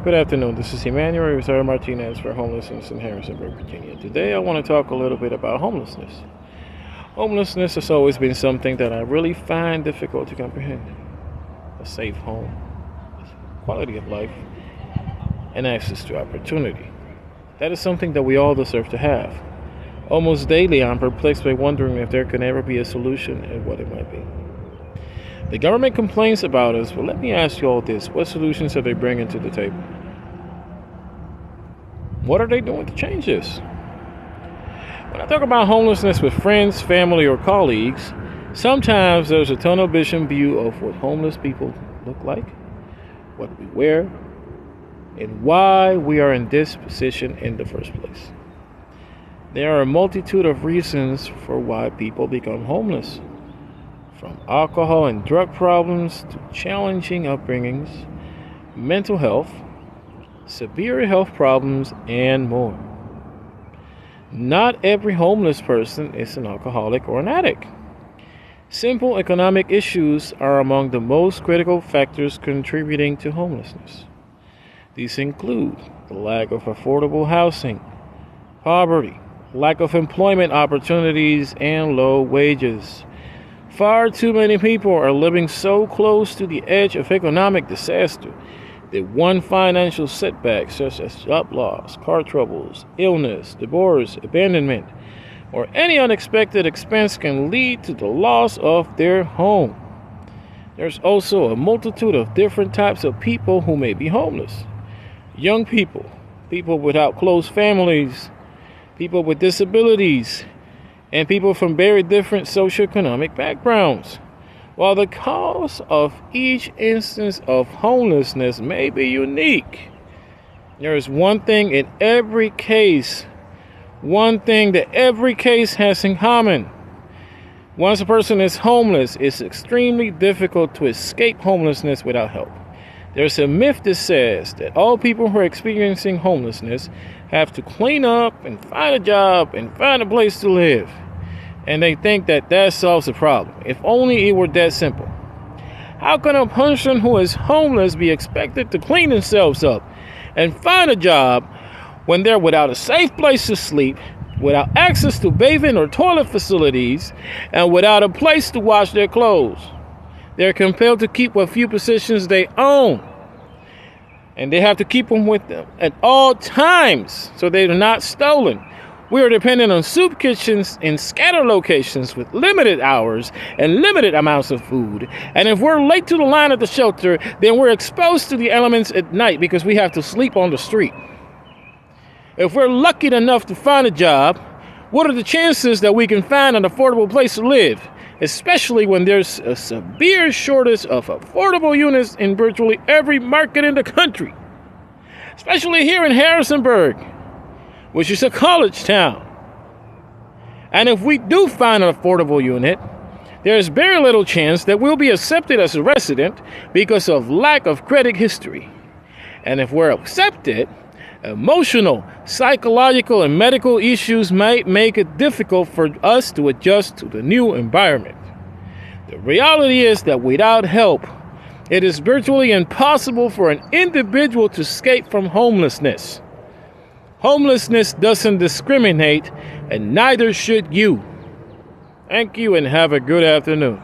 Good afternoon. This is Emmanuel Rosario Martinez for Homelessness in Harrisonburg, Virginia. Today I want to talk a little bit about homelessness. Homelessness has always been something that I really find difficult to comprehend. A safe home, quality of life, and access to opportunity. That is something that we all deserve to have. Almost daily I'm perplexed by wondering if there can ever be a solution and what it might be. The government complains about us, but let me ask you all this. What solutions are they bringing to the table? What are they doing to change this? When I talk about homelessness with friends, family, or colleagues, sometimes there's a tunnel vision view of what homeless people look like, what we wear, and why we are in this position in the first place. There are a multitude of reasons for why people become homeless. From alcohol and drug problems to challenging upbringings, mental health, severe health problems, and more. Not every homeless person is an alcoholic or an addict. Simple economic issues are among the most critical factors contributing to homelessness. These include the lack of affordable housing, poverty, lack of employment opportunities, and low wages. Far too many people are living so close to the edge of economic disaster that one financial setback, such as job loss, car troubles, illness, divorce, abandonment, or any unexpected expense can lead to the loss of their home. There's also a multitude of different types of people who may be homeless. Young people, people without close families, people with disabilities, and people from very different socioeconomic backgrounds. While the cause of each instance of homelessness may be unique, there is one thing that every case has in common. Once a person is homeless, it's extremely difficult to escape homelessness without help. There's a myth that says that all people who are experiencing homelessness have to clean up and find a job and find a place to live. And they think that solves the problem. If only it were that simple. How can a person who is homeless be expected to clean themselves up and find a job when they're without a safe place to sleep, without access to bathing or toilet facilities, and without a place to wash their clothes? They're compelled to keep what few possessions they own. And they have to keep them with them at all times so they're not stolen. We are dependent on soup kitchens in scattered locations with limited hours and limited amounts of food. And if we're late to the line at the shelter, then we're exposed to the elements at night because we have to sleep on the street. If we're lucky enough to find a job, what are the chances that we can find an affordable place to live? Especially when there's a severe shortage of affordable units in virtually every market in the country. Especially here in Harrisonburg, which is a college town. And if we do find an affordable unit, there's very little chance that we'll be accepted as a resident because of lack of credit history. And if we're accepted, emotional, psychological, and medical issues might make it difficult for us to adjust to the new environment. The reality is that without help, it is virtually impossible for an individual to escape from homelessness. Homelessness doesn't discriminate, and neither should you. Thank you and have a good afternoon.